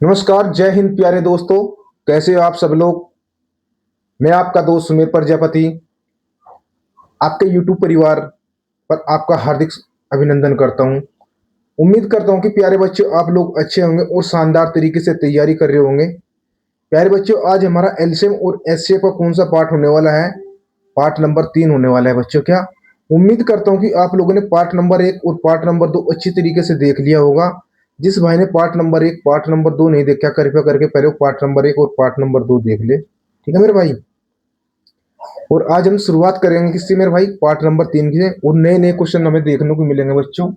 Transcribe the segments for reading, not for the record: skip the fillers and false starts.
नमस्कार, जय हिंद प्यारे दोस्तों। कैसे हो आप सब लोग? मैं आपका दोस्त सुमेर प्रजापति आपके यूट्यूब परिवार पर आपका हार्दिक अभिनंदन करता हूं। उम्मीद करता हूं कि प्यारे बच्चों आप लोग अच्छे होंगे और शानदार तरीके से तैयारी कर रहे होंगे। प्यारे बच्चों, आज हमारा एलसीएम और एचसीएफ का कौन सा पार्ट होने वाला है? पार्ट नंबर 3 होने वाला है बच्चों। क्या उम्मीद करता हूं कि आप लोगों ने पार्ट नंबर 1 और पार्ट नंबर 2 अच्छी तरीके से देख लिया होगा। जिस भाई ने पार्ट नंबर 1 पार्ट नंबर 2 नहीं देखा, कृपया करके पहले पार्ट नंबर 1 और पार्ट नंबर 2 देख ले, ठीक है मेरे भाई। और आज हम शुरुआत करेंगे किससे मेरे भाई? पार्ट नंबर 3 से। और नए नए क्वेश्चन हमें देखने को मिलेंगे बच्चों।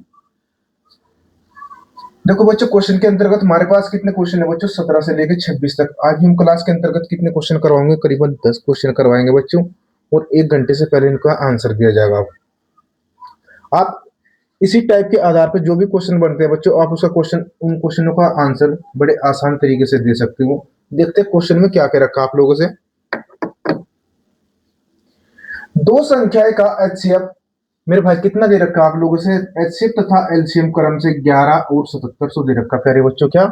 देखो बच्चों, क्वेश्चन के अंतर्गत हमारे पास कितने क्वेश्चन है बच्चों? 17 से लेकर 26 तक। आज हम क्लास के अंतर्गत कितने क्वेश्चन करवाएंगे? करीबन 10 क्वेश्चन करवाएंगे बच्चों। और 1 घंटे से पहले इनका आंसर दिया जाएगा। आप इसी टाइप के आधार पर जो भी क्वेश्चन बनते हैं बच्चों, आप उसका क्वेश्चन उन क्वेश्चनों का आंसर बड़े आसान तरीके से दे सकते हो। देखते हैं क्वेश्चन में क्या क्या रखा आप लोगों से। दो संख्याएं का एचसीएफ मेरे भाई कितना दे रखा आप लोगों से? एचसीएफ तथा एलसीएम क्रम से 11 और 7700 दे रखा प्यारे बच्चों। क्या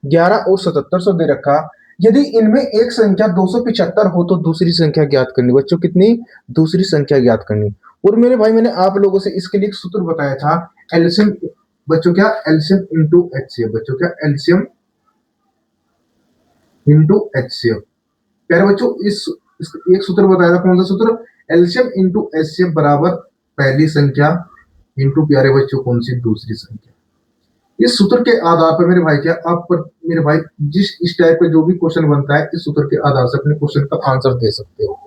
11 और 7700 दे रखा? यदि इनमें एक संख्या 275 हो तो दूसरी संख्या ज्ञात करनी बच्चों। कितनी? दूसरी संख्या ज्ञात करनी। और मेरे भाई मैंने आप लोगों से इसके लिए एक सूत्र बताया था। एलसीएम बच्चों, क्या एलसीएम इंटू एचसीएफ बच्चों, क्या एलसीएम इंटू एचसीएफ। प्यारे बच्चों, इस एक सूत्र बताया था। कौन सा सूत्र? एलसीएम इंटू एचसीएफ बराबर पहली संख्या इंटू प्यारे बच्चों कौन सी? दूसरी संख्या। इस सूत्र के आधार पर मेरे भाई, क्या आप पर मेरे भाई जिस इस टाइप का जो भी क्वेश्चन बनता है, इस सूत्र के आधार से अपने क्वेश्चन का आंसर दे सकते हो।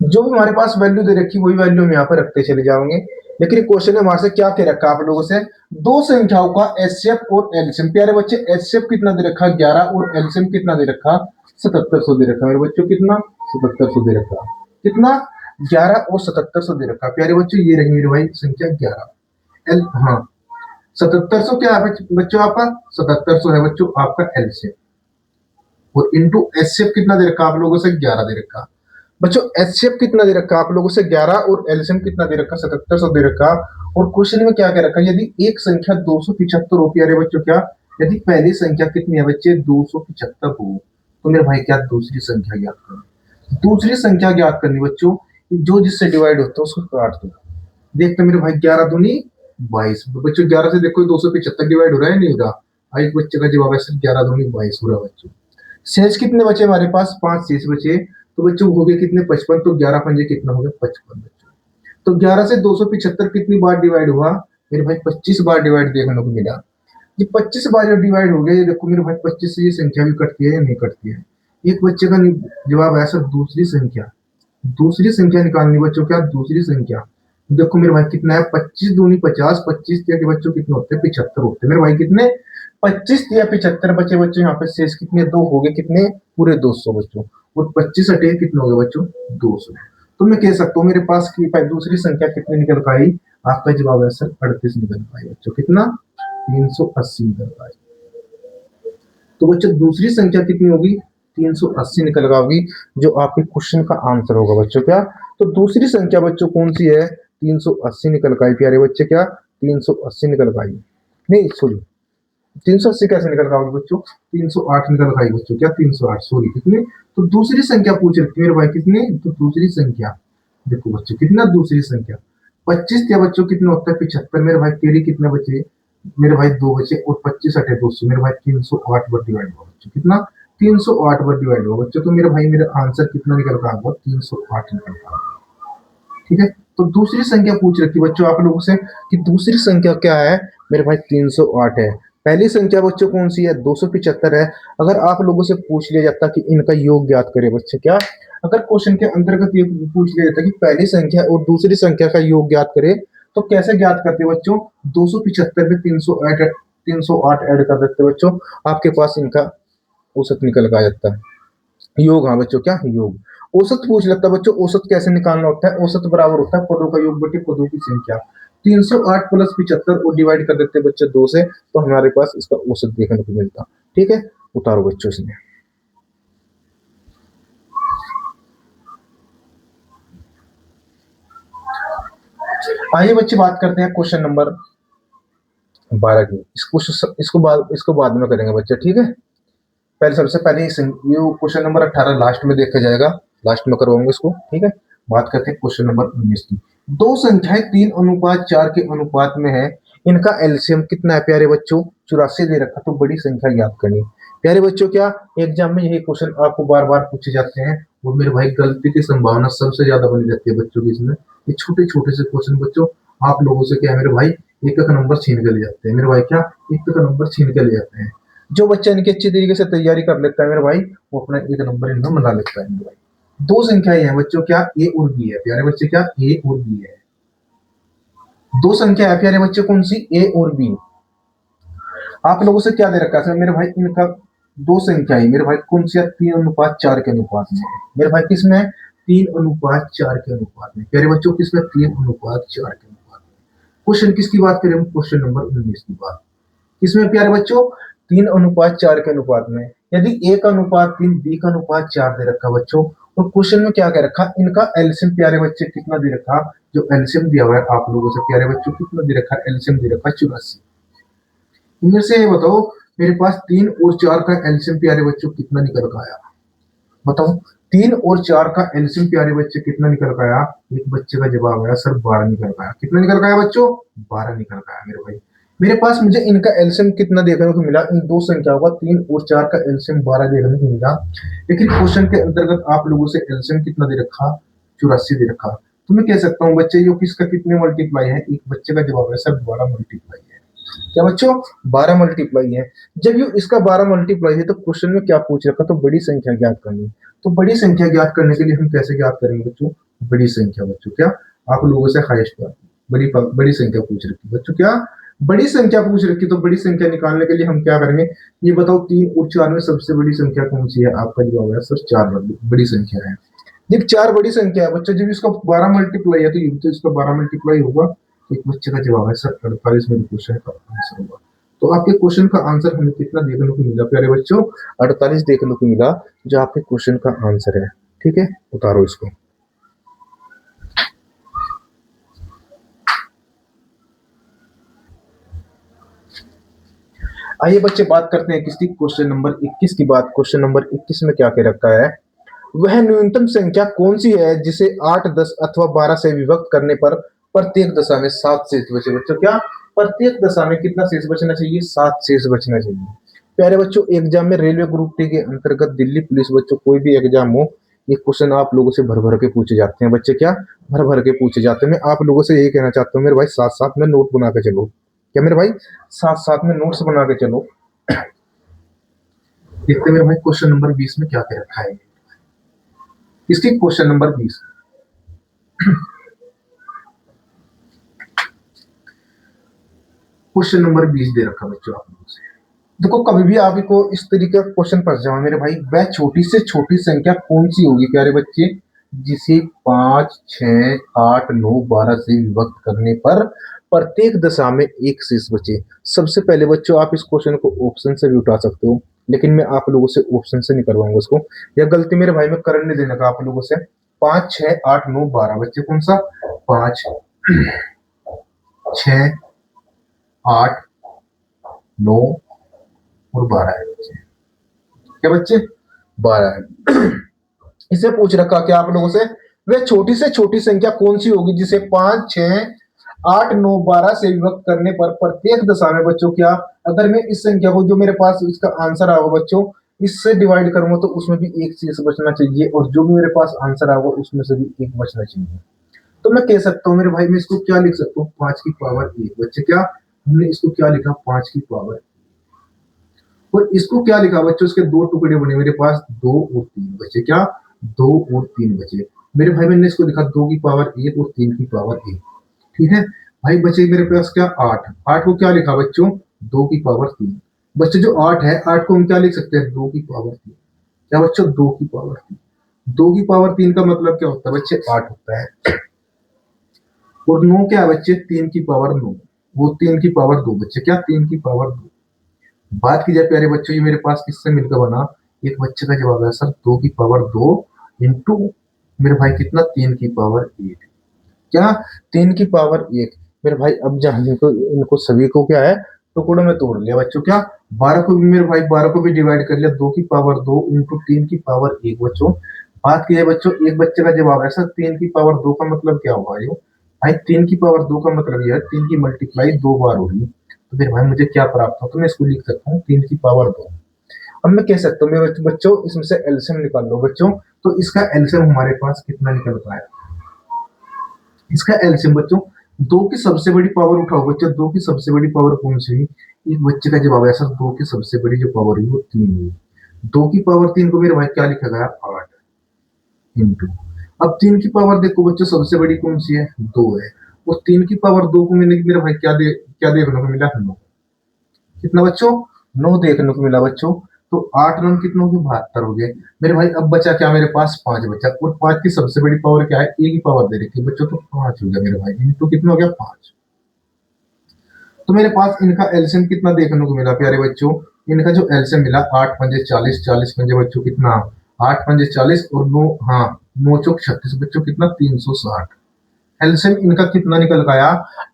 जो भी हमारे पास वैल्यू दे रखी वही वैल्यू हम यहाँ पर रखते चले जाएंगे। लेकिन क्वेश्चन में हमारे से क्या क्या रखा आप लोगों से? दो संख्याओं का एचसीएफ और एलसीएम। प्यारे बच्चे, एचसीएफ कितना दे रखा? 11। और एलसीएम कितना दे रखा? 7700 दे रखा मेरे बच्चों। कितना? 7700 दे रखा। कितना? 11 और 7700 दे रखा। प्यारे बच्चों, ये रही मेरे भाई संख्या 11। एल हाँ, 7700 क्या है बच्चों आपका? 7700 है बच्चों आपका एलसीएम। और इंटू एचसीएफ कितना दे रखा आप लोगों से? 11 दे रखा। बच्चों, एचसीएफ कितना दे रखा आप लोगों से? 11। और एलसीएम कितना दे रखा? 7700 दे रखा। और क्वेश्चन में क्या क्या रखा? यदि एक संख्या 275 हो, प्यारे बच्चों, क्या यदि पहली संख्या कितनी है बच्चे? 275 हो, तो मेरे भाई क्या दूसरी संख्या ज्ञात करनी। दूसरी संख्या ज्ञात करनी बच्चों, जो जिससे डिवाइड होता है उसको काट दो। देखते मेरे भाई, 11 दूनी 22 बच्चों। 11 से देखो 275 डिवाइड हो रहा है नहीं हो रहा? एक बच्चे का जवाब है सिर्फ 11 दूनी 22 हो रहा बच्चों। शेष कितने बचे हमारे पास? 5 शेष बचे। तो बच्चों हो गए कितने? 55। तो 11 पंजे कितना हो गया? 55 बच्चों। तो 11 से 275 कितनी बार डिवाइड हुआ मेरे भाई? 25 बार डिवाइड देखने को मिला। ये 25 बार जब डिवाइड हो गया, ये देखो मेरे भाई 25 से ये संख्या भी कटती है या नहीं कटती है? एक बच्चे का जवाब है सर दूसरी संख्या। दूसरी संख्या निकालनी बच्चों, क्या दूसरी संख्या? देखो मेरे भाई कितना है? 25 दूनी 50, 25 के बच्चों कितने होते हैं? 75 होते हैं मेरे भाई। कितने? 25 या 75 बचे बच्चों। यहाँ पे शेष कितने? 2 हो गए। कितने? पूरे 200 बच्चों। और 25 हटे कितने हो गए बच्चों? 200। तो मैं कह सकता हूँ मेरे पास की दूसरी संख्या कितनी निकल पाई? आपका जवाब है सर 38 निकल पाई बच्चों। कितना? 380 निकल पाई। तो बच्चों दूसरी संख्या कितनी होगी? 380 निकल होगी, जो आपके क्वेश्चन का आंसर होगा बच्चों। क्या तो दूसरी संख्या बच्चों कौन सी है? 380 निकल पाई प्यारे बच्चे। क्या 380 निकल पाई? नहीं सॉरी, 380 कैसे निकल पाओगे बच्चों? 308 निकल पाई बच्चों। क्या 308? सॉरी, कितने? तो दूसरी संख्या पूछ रखी है मेरे भाई। कितने? तो दूसरी संख्या देखो बच्चों, कितना दूसरी संख्या? 25 या बच्चों कितने होता है? 75 मेरे भाई। तेरी कितने बचे मेरे भाई? 2 बचे। और 25 हटे 200 मेरे भाई। 308 बार डिवाइड हुआ बच्चों। कितना? 308 बार डिवाइड हुआ बच्चों। तो मेरे भाई मेरा आंसर कितना निकल पाएगा? 308 निकल पाएगा। ठीक है। तो दूसरी संख्या पूछ रखी बच्चों आप लोगों से कि दूसरी संख्या क्या है मेरे भाई? 308 है। पहली संख्या बच्चों कौन सी है? 275 है। अगर आप लोगों से पूछ लिया जाता कि इनका योग ज्ञात करें बच्चे, क्या अगर क्वेश्चन के अंतर्गत ये पूछ लिया जाता कि पहली संख्या और दूसरी संख्या का योग ज्ञात करें, तो कैसे ज्ञात करते बच्चों? 275 में 308 ऐड कर देते बच्चों। आपके पास इनका औसत निकल का आ जाता है। योग, हाँ बच्चों, क्या योग? औसत पूछ लेता बच्चों। औसत कैसे निकालना होता है? औसत बराबर होता है पदों का योग बटे पदों की संख्या। 308 प्लस 75 और डिवाइड कर देते बच्चे 2 से, तो हमारे पास इसका औसत देखने को मिलता। ठीक है, उतारो बच्चों इसमें। आइए बच्चे बात करते हैं क्वेश्चन नंबर 12 की। इसको बाद में करेंगे बच्चे, ठीक है। पहले सबसे पहले ये क्वेश्चन नंबर 18 लास्ट में देखा जाएगा, लास्ट में करवाऊंगा इसको, ठीक है। बात करते हैं क्वेश्चन नंबर 19 की। दो संख्याएं 3:4 के अनुपात में है, इनका एलसीएम कितना है प्यारे बच्चों? 84 दे रखा, तो बड़ी संख्या ज्ञात करनी। प्यारे बच्चों क्या एग्जाम में यही क्वेश्चन आपको बार बार पूछे जाते हैं, और मेरे भाई गलती की संभावना सबसे ज्यादा बनी रहती है बच्चों की इसमें। ये छोटे छोटे से क्वेश्चन बच्चों आप लोगों से क्या है मेरे भाई, एक एक नंबर छीन के ले जाते हैं मेरे भाई, क्या एक एक नंबर छीन के ले जाते हैं। जो बच्चा इनकी अच्छी तरीके से तैयारी कर लेता है मेरे भाई, वो अपना एक नंबर इनमें बना लेता है मेरे भाई। दो संख्याएं हैं बच्चों, क्या ए और बी है प्यारे बच्चे, क्या ए और बी है। दो संख्या है प्यारे बच्चे, कौन सी? ए और बी। आप लोगों से क्या दे रखा है मेरे भाई, इनका दो संख्या है मेरे भाई, कौन सी? 3:4 के अनुपात में है मेरे भाई, किसमें? 3:4 के अनुपात में प्यारे बच्चों, किसमें? 3:4 के अनुपात में। क्वेश्चन किसकी बात करें हम? क्वेश्चन नंबर 19 की बात। किसमें प्यारे बच्चों? 3:4 के अनुपात में। यदि ए का अनुपात 3, बी का अनुपात 4 दे रखा बच्चों, और क्वेश्चन में क्या कह रखा? इनका एलसीएम प्यारे बच्चे कितना दे रखा? जो एलसीएम दिया हुआ है आप लोगों से प्यारे बच्चों, कितना दे रखा? एलसीएम दे रखा 84। इनमें से ये बताओ मेरे पास 3 और 4 का एलसीएम प्यारे बच्चों कितना निकल कर आया? बताओ 3 और 4 का एलसीएम प्यारे बच्चे कितना निकल कर आया? एक बच्चे का जवाब आया सर 12 निकल कर आया। कितना निकल कर आया बच्चों? 12 निकल कर आया मेरे भाई। मेरे पास मुझे इनका एलसीएम कितना देखने को मिला? इन दो संख्याओं का 3 और 4 का एलसीएम 12 देखने को मिला। लेकिन क्वेश्चन के अंतर्गत आप लोगों से एलसीएम कितना दे रखा? 84 दे रखा। तो मैं कह सकता हूँ बच्चे जो किसका कितने मल्टीप्लाई है? एक बच्चे का जवाब है सर 12 मल्टीप्लाई है। क्या बच्चों? 12 मल्टीप्लाई है। जब ये इसका 12 मल्टीप्लाई है तो क्वेश्चन में क्या पूछ रखा? तो बड़ी संख्या ज्ञात करनी। तो बड़ी संख्या ज्ञात करने के लिए हम कैसे ज्ञात करेंगे बच्चों? बड़ी संख्या बच्चों, क्या आप लोगों से हाईएस्ट बड़ी संख्या पूछ रखी बच्चों, क्या बड़ी संख्या पूछ रखी। तो बड़ी संख्या निकालने के लिए हम क्या करेंगे? ये बताओ 3 और 4 में सबसे बड़ी संख्या कौन सी है? आपका जवाब है सर 4 बड़ी संख्या है। जब 4 बड़ी संख्या है बच्चों, जब इसका 12 मल्टीप्लाई है तो ये तो इसका 12 मल्टीप्लाई होगा। एक बच्चे का जवाब है सर 48 में क्वेश्चन का आंसर होगा। तो आपके क्वेश्चन का आंसर हमें कितना देखने को मिला प्यारे बच्चों? 48 देखने को मिला, जो आपके क्वेश्चन का आंसर है। ठीक है, उतारो इसको। आइए बच्चे बात करते हैं किसकी? क्वेश्चन नंबर 21 की बात। क्वेश्चन नंबर 21 में क्या कह रखा है? वह न्यूनतम संख्या कौन सी है जिसे 8, 10 अथवा 12 से विभक्त करने पर प्रत्येक दशा में 7 शेष बचे? बच्चों क्या प्रत्येक दशा में कितना शेष बचना चाहिए? 7 शेष बचना चाहिए। प्यारे बच्चों एग्जाम में रेलवे ग्रुप डी के अंतर्गत दिल्ली पुलिस बच्चों कोई भी एग्जाम हो, ये क्वेश्चन आप लोगों से भर भर के पूछे जाते हैं बच्चे, क्या भर भर के पूछे जाते हैं। मैं आप लोगों से यही कहना चाहता हूँ मेरे भाई, साथ साथ में नोट बना के चलो। क्या मेरे भाई? साथ साथ में नोट्स बना के चलो। देखते मेरे भाई क्वेश्चन नंबर 20 में क्या कह रखा है इसकी? क्वेश्चन नंबर 20 क्वेश्चन नंबर 20 दे रखा बच्चों आप लोगों से। देखो कभी भी आपको इस तरीके का क्वेश्चन फंस जाओ मेरे भाई, वह छोटी से छोटी संख्या कौन सी होगी प्यारे बच्चे जिसे 5, 6, 8, 9, 12 से विभक्त करने पर प्रत्येक दशा में एक शेष बचे? सबसे पहले बच्चों आप इस क्वेश्चन को ऑप्शन से भी उठा सकते हो, लेकिन मैं आप लोगों से ऑप्शन से नहीं करवाऊंगा इसको। यह गलती मेरे भाई में करने देने का आप लोगों से। 5, 6, 8, 9, 12 बच्चे कौन सा? 5, 6, 8, 9 और 12 है बच्चे। क्या बच्चे? 12 है। इसे पूछ रखा क्या आप लोगों से? वे छोटी से छोटी संख्या कौन सी होगी जिसे 5, 6, 8, 9, 12 से विभक्त करने पर प्रत्येक दशा में बच्चों क्या, अगर मैं इस संख्या को जो मेरे पास इसका आंसर आएगा बच्चों इससे डिवाइड करूंगा तो उसमें भी एक शेष बचना चाहिए, और जो भी मेरे पास आंसर आएगा उसमें से भी एक बचना चाहिए। तो मैं कह सकता हूँ मेरे भाई, मैं इसको क्या लिख सकता हूँ? 5 की पावर 1 बच्चे, क्या हमने इसको क्या लिखा? 5 की पावर। और इसको क्या लिखा बच्चों? इसके दो टुकड़े बने मेरे पास, 2 और 3 बचे, क्या 2 और 3 बचे मेरे भाई। मैंने इसको लिखा 2 की पावर 1 और 3 की पावर 1। ठीक है भाई, बचे मेरे पास क्या 8। 8 को क्या लिखा बच्चों? 2 की पावर 3। बच्चे जो 8 है 8 को हम क्या लिख सकते हैं? 2 की पावर 3। क्या बच्चों? 2 की पावर 3। 2 की पावर 3 का मतलब क्या होता है बच्चे? 8 होता है। और 9 क्या है बच्चे? 3 की पावर 9। वो 3 की पावर 2 बच्चे, क्या 3 की पावर 2। बात की जाए प्यारे बच्चों ये मेरे पास किससे मिलकर बना? एक बच्चे का जवाब है सर 2 की पावर 2 इंटू मेरे भाई कितना? 3 की पावर 1। क्या 3 की पावर 1 मेरे भाई? अब जहां इनको सभी को क्या है टुकड़ों में तोड़ लिया बच्चों। क्या 12 को भी मेरे भाई 12 को भी डिवाइड कर लिया, 2 की पावर 2 इंटू 3 की पावर 1 बच्चों। बात की है बच्चों, एक बच्चे का जवाब है सर 3 की पावर 2 का मतलब क्या होगा ये भाई? 3 की पावर 2 का मतलब यह है 3 की मल्टीप्लाई 2 बार होगी। तो फिर भाई मुझे क्या प्राप्त हो, तो मैं इसको लिख सकता हूँ 3 की पावर 2। अब मैं कह सकता हूँ मेरे बच्चों इसमें से एलसीएम निकाल लो बच्चों। तो इसका एलसीएम हमारे पास कितना निकल पाया? इसका एलसीएम बच्चों, 2 की सबसे बड़ी पावर उठाओ बच्चों, 2 की सबसे बड़ी पावर कौन सी हुई? एक बच्चे का जवाब है सर 2 की सबसे बड़ी जो पावर हुई वो 3 हुई। 2 की पावर 3 को मेरे भाई क्या लिखा गया? 8 इंटू। अब 3 की पावर देखो बच्चों सबसे बड़ी कौन सी है? 2 है। और 3 की पावर 2 को मैंने मेरे भाई क्या देखने को मिला? 9। कितना बच्चों? 9 देखने को मिला बच्चों। तो 8 रन कितने हो गए? 72 हो गए मेरे भाई। अब बचा क्या मेरे पास? 5 बचा। और 5 की सबसे बड़ी पावर क्या है? ए की पावर दे रखी है बच्चों, तो 5 हो गया मेरे भाई। इंटू कितना हो गया? 5। तो मेरे पास इनका एलसीएम कितना देखने को मिला प्यारे बच्चों? इनका जो एलसीएम मिला 8 पंजे 40, 40 पंजे बच्चों कितना? 8 पंजे 40 और 9, हाँ 9 चौक 36 बच्चों कितना? 360। एलसीएम इनका कितना निकल के आया?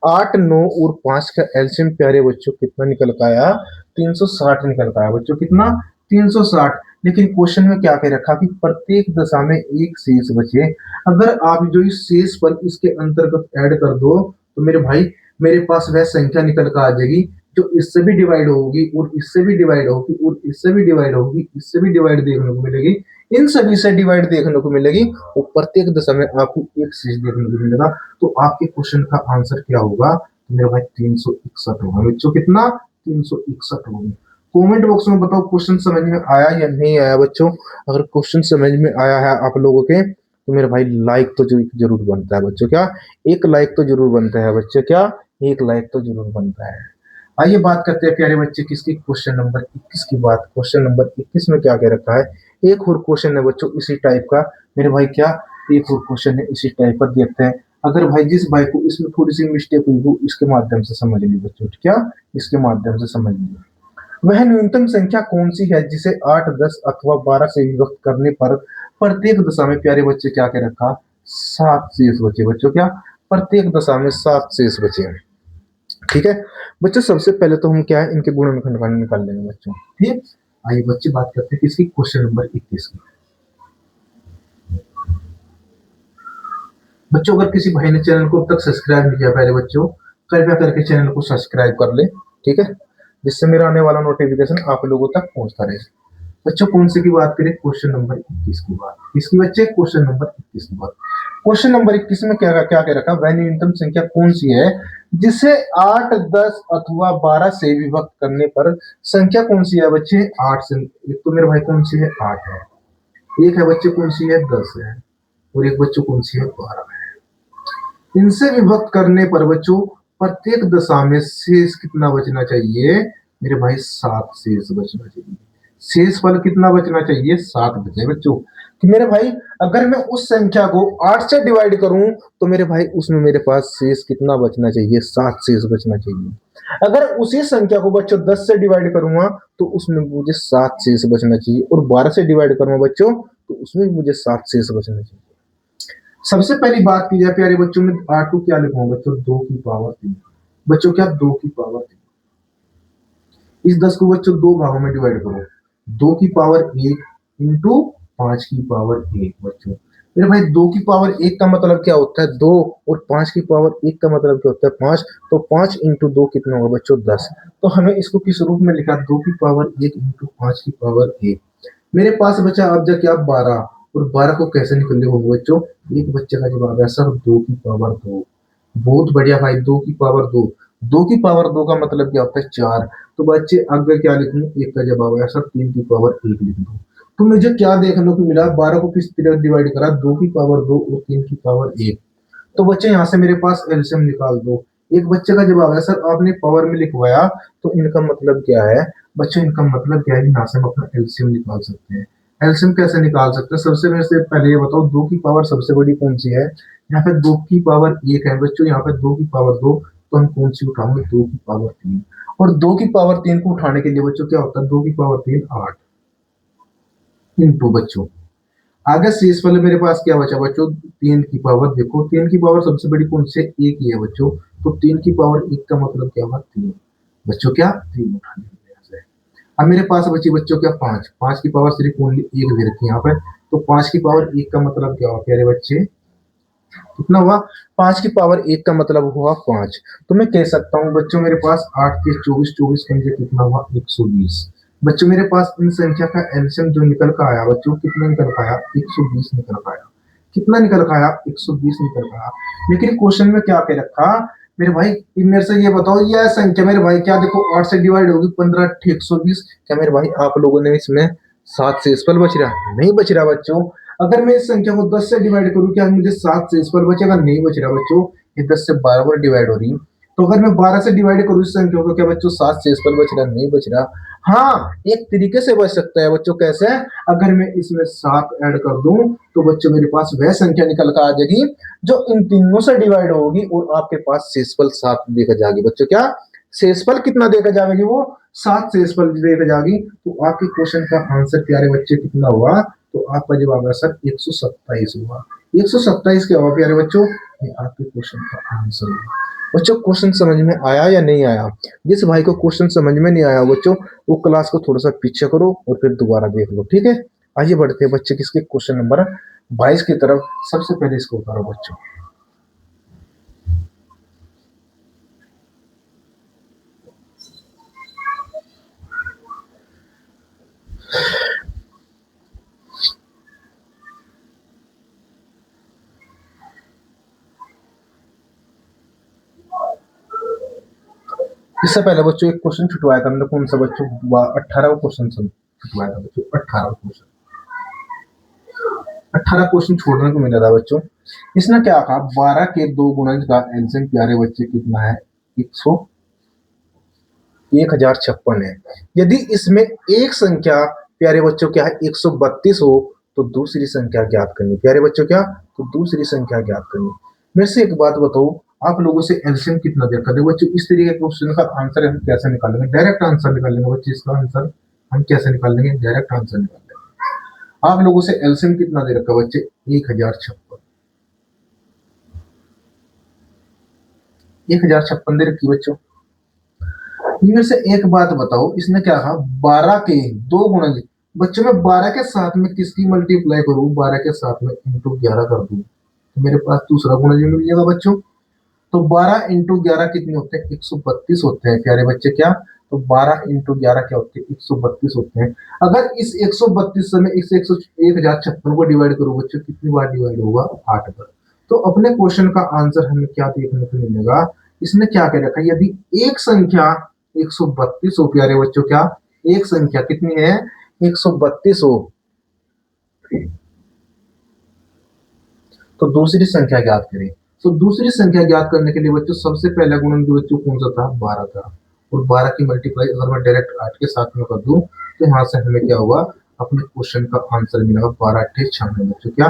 8, 9 और 5 का एलसीएम प्यारे बच्चों कितना निकल के आया? 360 निकल के आया बच्चों। कितना? 360। लेकिन क्वेश्चन में क्या कह रखा कि प्रत्येक दशा में एक शेष बचे। अगर आप जो इस शेष पर इसके अंतर्गत ऐड कर दो तो मेरे भाई मेरे पास वह संख्या निकल कर आ जाएगी जो इससे भी डिवाइड होगी और इससे भी डिवाइड होगी और इससे भी डिवाइड होगी, इससे भी डिवाइड देखने को मिलेगी, इन सभी से डिवाइड देखने को मिलेगी और प्रत्येक दशा में आपको एक शेष देखने को मिलेगा। तो आपके क्वेश्चन का आंसर क्या होगा? तो मेरा भाई 361 होगा बच्चों। कितना? 361 होगा। कमेंट बॉक्स में बताओ क्वेश्चन समझ में आया या नहीं आया बच्चों। अगर क्वेश्चन समझ में आया है आप लोगों के तो मेरे भाई लाइक तो जरूर बनता है बच्चों। क्या? एक लाइक तो जरूर बनता है बच्चों। क्या? एक लाइक तो जरूर बनता है। आइए बात करते हैं प्यारे बच्चे किसकी? क्वेश्चन नंबर 21 की बात। क्वेश्चन नंबर 21 में क्या कह रखा है? एक और क्वेश्चन है बच्चों इसी टाइप का मेरे भाई। क्या? एक और क्वेश्चन है इसी टाइप का, देखते हैं। अगर भाई जिस भाई को इसमें थोड़ी सी मिस्टेक हुई वो इसके माध्यम से समझ ली बच्चों। क्या? इसके माध्यम से समझ ली। वह न्यूनतम संख्या कौन सी है जिसे 8, 10 अथवा 12 से विभक्त करने पर प्रत्येक दशा में प्यारे बच्चे क्या कह रखा? 7 शेष बचे बच्चों। क्या? प्रत्येक दशा में 7 शेष बचे। ठीक है बच्चों, सबसे पहले तो हम क्या है इनके गुणन में खंड निकाल लेंगे बच्चों। ठीक। आइए बच्चे बात करते हैं किसकी? क्वेश्चन नंबर 21 की। बच्चों अगर किसी भाई ने चैनल को अब तक सब्सक्राइब नहीं किया पहले बच्चों, कृपया करके चैनल को सब्सक्राइब कर ले। ठीक है, जिससे मेरा आने वाला नोटिफिकेशन आप लोगों तक पहुंचता रहे। बच्चों कौन से की बात करें? क्वेश्चन नंबर 21 की बात। किसकी बच्चे? क्वेश्चन नंबर 21 की बात। क्वेश्चन नंबर 21 में क्या क्या कह रखा? वह न्यूनतम संख्या कौन सी है जिसे 8, 10 अथवा 12 से विभक्त करने पर संख्या कौन सी है बच्चे? 8 से। एक तो मेरे भाई कौन सी है? 8 है। एक है बच्चे कौन सी है? 10 है। और एक बच्चों कौन सी है? 12 है। इनसे विभक्त करने पर बच्चों प्रत्येक दशा में शेष कितना बचना चाहिए? मेरे भाई 7 शेष बचना चाहिए। शेष फल कितना बचना चाहिए? 7 बचे बच्चों। कि मेरे भाई अगर मैं उस संख्या को 8 से डिवाइड करूं तो मेरे भाई उसमें मेरे पास शेष कितना बचना चाहिए? 7 शेष बचना चाहिए। अगर उसी संख्या को बच्चों 10 से डिवाइड करूंगा तो उसमें मुझे 7 शेष बचना चाहिए और 12 से डिवाइड करूंगा बच्चों तो उसमें भी मुझे 7 शेष बचना चाहिए। सबसे पहली बात की जाए प्यारे बच्चों में 8 को क्या लिखूंगा बच्चों? 2 की पावर 3 बच्चों। क्या? 2 की पावर 3। इस 10 को बच्चों 2 भागों में डिवाइड करो। 2 की पावर 1 इंटू 5 की पावर 1 बच्चों। मेरे भाई 2 की पावर 1 का मतलब क्या होता है? 2 और 5 की पावर 1 का मतलब क्या होता है? 5। तो 5 इंटू 2 कितना होगा बच्चों? 10। तो हमें इसको किस रूप में लिखा? 2 की पावर 1 इंटू 5 की पावर 1। मेरे पास बचा अब जा क्या? 12। और 12 को कैसे निकले होंगे बच्चों? एक बच्चे का जवाब है सर 2 की पावर 2। बहुत बढ़िया भाई, 2 की पावर 2। 2 की पावर 2 का मतलब क्या होता है? 4। तो बच्चे अगर क्या लिखूं? एक का जवाब है सर 3 की पावर 1 लिख दो। तो मुझे क्या देखने को मिला? 12 को किस तरह डिवाइड करा? 2 की पावर 2 और 3 की पावर 1। तो बच्चे यहाँ से मेरे पास एलसीएम निकाल दो। एक बच्चे का जवाब है सर आपने पावर में लिखवाया, तो इनका मतलब क्या है बच्चों? इनका मतलब क्या है? यहाँ से हम अपना एलसीएम निकाल सकते हैं। एलसीएम कैसे निकाल सकते हैं? सबसे मेरे से पहले ये बताओ 2 की पावर सबसे बड़ी कौन सी है? यहाँ पे 2 की पावर 1 है बच्चों, यहाँ पे 2 की पावर 2। तो हम कौन सी उठाएंगे? 2 की पावर 3। और 2 की पावर 3 को उठाने के लिए बच्चों क्या होता है? 2 की पावर 3 8 इंटू बच्चों आगे शेष वाले मेरे पास क्या बचा बच्चों? 3 की पावर। देखो 3 की पावर सबसे बड़ी कौन सी है? 1 ही है बच्चों। तो 3 की पावर 1 का मतलब क्या हुआ? 3। बच्चों क्या 3 उठा लेंगे यहाँ से। अब मेरे पास बची बच्चों क्या 5, 5 की पावर सिर्फ ओनली 1 दे रखी है यहाँ पे, तो 5 की पावर 1 का मतलब क्या हुआ प्यारे बच्चे, कितना हुआ, 5 की पावर 1 का मतलब हुआ 5। तो मैं कह सकता हूँ बच्चों मेरे पास 8 के 24, 24 का मुझे कितना हुआ 120। बच्चों मेरे पास इन संख्या का एलसीएम जो निकल कर आया बच्चों, कितना निकल कर आया 120 निकल कर आया। कितना निकल कर आया 120 निकल कर आया। लेकिन क्वेश्चन में क्या कह रखा मेरे भाई, मेरे से ये बताओ यह संख्या मेरे भाई क्या देखो 8 से डिवाइड होगी, 15 8 120, क्या मेरे भाई आप लोगों ने इसमें 7 से स्पेल बच रहा नहीं बच रहा बच्चों। अगर मैं इस संख्या को 10 से डिवाइड करूं क्या मुझे 7 से स्क्वायर बचेगा, नहीं बच रहा बच्चों, ये 10 से 12 बार डिवाइड हो रही। तो अगर मैं 12 से डिवाइड करूं इस संख्या को क्या बच्चों 7 से स्क्वायर बच रहा, नहीं बच रहा। हाँ एक तरीके से बच सकता है बच्चों, कैसे, अगर मैं इसमें 7 ऐड कर दूं तो बच्चों मेरे पास वह संख्या निकल कर आ जाएगी जो इन तीनों से डिवाइड होगी और आपके पास शेषफल 7 देकर जाएगी बच्चों, क्या शेषफल कितना देकर जाएगी वो 7 शेषफल देकर जाएगी। तो आपके क्वेश्चन का आंसर प्यारे बच्चे कितना हुआ, तो आपका जवाब है सर 127 हुआ। 127 क्या हुआ प्यारे बच्चों, ये आपके क्वेश्चन का आंसर हुआ। बच्चों क्वेश्चन समझ में आया या नहीं आया, जिस भाई को क्वेश्चन समझ में नहीं आया बच्चों वो क्लास को थोड़ा सा पीछे करो और फिर दोबारा देख लो, ठीक है। आइए बढ़ते हैं बच्चे किसके क्वेश्चन नंबर 22 की तरफ। सबसे पहले इसको करो बच्चों। इससे पहले बच्चों एक क्वेश्चन छुटवाया था हमने, कौन सा बच्चों 18 क्वेश्चन छुटवाया था बच्चों, 18 क्वेश्चन, 18 क्वेश्चन छोड़ने को मिला था बच्चों। इसने क्या कहा 12 के 2 गुणज का एलसीएम प्यारे बच्चे कितना है 1056 है। यदि इसमें एक संख्या प्यारे बच्चों क्या है 132 हो तो दूसरी संख्या ज्ञात करनी, प्यारे बच्चों क्या, तो दूसरी संख्या ज्ञात करनी। मेरे से एक बात बताओ आप लोगों से एलसीएम कितना देखा देखो बच्चों, इस तरीके के क्वेश्चन का आंसर हम कैसे निकालेंगे, डायरेक्ट आंसर निकालेंगे बच्चे, इसका आंसर हम कैसे निकालेंगे, डायरेक्ट आंसर निकालेंगे। आप लोगों से एलसीएम कितना दे रखा बच्चे 1056, 1056 दे रखी बच्चों। इनमें से एक बात बताओ इसने क्या कहा 12 के 2 गुणज, बच्चों मैं 12 के साथ में किसकी मल्टीप्लाई करूं, 12 के साथ में इंटू 11 कर दूं तो मेरे पास दूसरा गुणज भी मिल जाएगा बच्चों। तो 12 इंटू 11 कितने होते हैं 132 होते हैं प्यारे बच्चे, क्या, तो 12 इंटू 11 क्या होते हैं 132 होते हैं। अगर इस 132 से मैं इस 1056 को डिवाइड करूं बच्चों कितनी बार डिवाइड होगा 8 बार। तो अपने क्वेश्चन का आंसर हमें क्या देखने को मिलेगा, इसने क्या कह रखा है यदि एक संख्या 132 हो प्यारे बच्चों, क्या एक संख्या कितनी है 132 हो तो दूसरी संख्या ज्ञात करें। तो दूसरी संख्या ज्ञात करने के लिए बच्चों सबसे पहला गुणन बच्चों कौन सा था 12 था, और 12 की मल्टीप्लाई अगर मैं डायरेक्ट 8 के साथ में कर दूं तो यहाँ से हमें क्या होगा अपने क्वेश्चन का आंसर मिलेगा 12 अट्ठे 96 बच्चों, क्या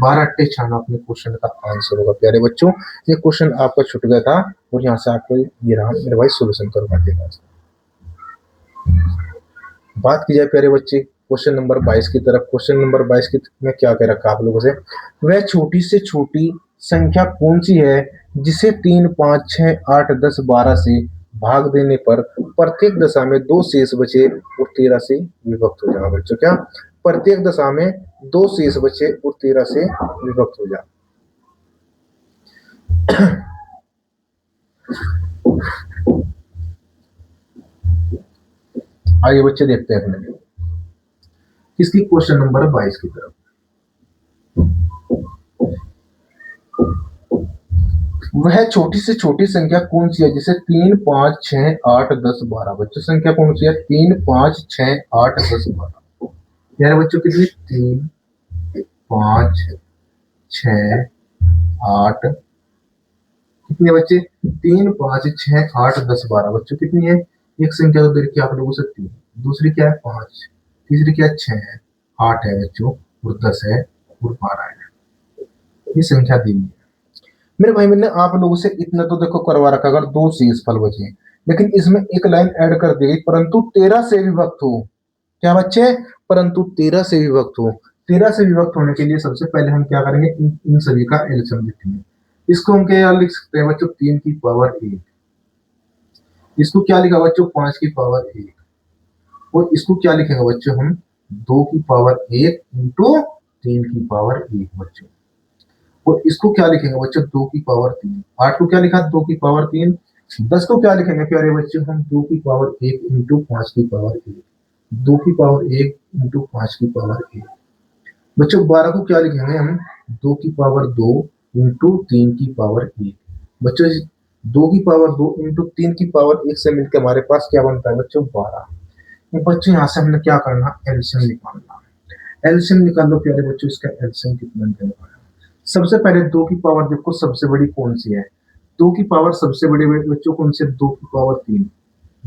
12 अट्ठे 96 अपने क्वेश्चन का आंसर होगा प्यारे बच्चों। ये क्वेश्चन आपका छूट गया था और यहाँ से आपको ये रहा मेरे भाई सोल्यूशन करवा देगा। बात की जाए प्यारे बच्चे क्वेश्चन नंबर 22 की तरफ। क्वेश्चन नंबर 22 की में क्या कह रखा आप लोगों से, वह छोटी से छोटी संख्या कौन सी है जिसे 3 5 6 8 10 12 से भाग देने पर प्रत्येक दशा में 2 शेष बचे और 13 से विभक्त हो जाए बच्चों, क्या प्रत्येक दशा में 2 शेष बचे और 13 से विभक्त हो जाए। आइए बच्चे देखते हैं अपने किसकी क्वेश्चन नंबर 22 की तरफ। वह छोटी से छोटी संख्या कौन सी है जिसे 3 5 6 8 10 12 बच्चों संख्या कौन सी है 3 5 6 8 10 12 यार बच्चों कितनी 3 5 6 8 कितने बच्चे 3 5 6 8 10 12 बच्चों कितनी है, एक संख्या तो दे रखी है आप लोगों से 3, दूसरी क्या है 5, तीसरी क्या है 6 है, 8 है बच्चों और 10 है और 12 है, ये संख्या दी है। मेरे भाई मैंने आप लोगों से इतना तो देखो करवा रखा अगर 2 शेष फल बचे, लेकिन इसमें एक लाइन ऐड कर दी गई परंतु 13 से विभक्त हो, क्या बच्चे परंतु 13 से विभक्त हो। 13 से विभक्त होने के लिए सबसे पहले हम क्या करेंगे इन सभी का एलसीएम लिखेंगे। इसको हम क्या लिख सकते हैं बच्चों 3 की पावर 1, इसको क्या लिखा बच्चों 5 की पावर 1, और इसको क्या लिखेंगे बच्चों हम 2 की पावर 1 इंटू 3 की पावर 1 बच्चों, और इसको क्या लिखेंगे बच्चों 2 की पावर 3। 8 को क्या लिखा 2 की पावर 3। 10 को क्या लिखेंगे प्यारे बच्चों हम 2 की पावर 1 इंटू 5 की पावर 1, 2 की पावर 1 इंटू 5 की पावर 1। बच्चों 12 को क्या लिखेंगे हम 2 की पावर 2 इंटू 3 की पावर 1। बच्चों 2 की पावर 2 इंटू 3 की पावर 1 से मिलकर हमारे पास क्या बनता है बच्चों 12। बच्चों यहाँ से हमने क्या करना एलसीएम निकालना। एलसीएम निकाल लो प्यारे बच्चों, इसका एलसीएम कितना निकलेगा। सबसे पहले 2 की पावर देखो सबसे बड़ी कौन सी है, 2 की पावर सबसे बड़ी बच्चों कौन सी है 2 की पावर 3।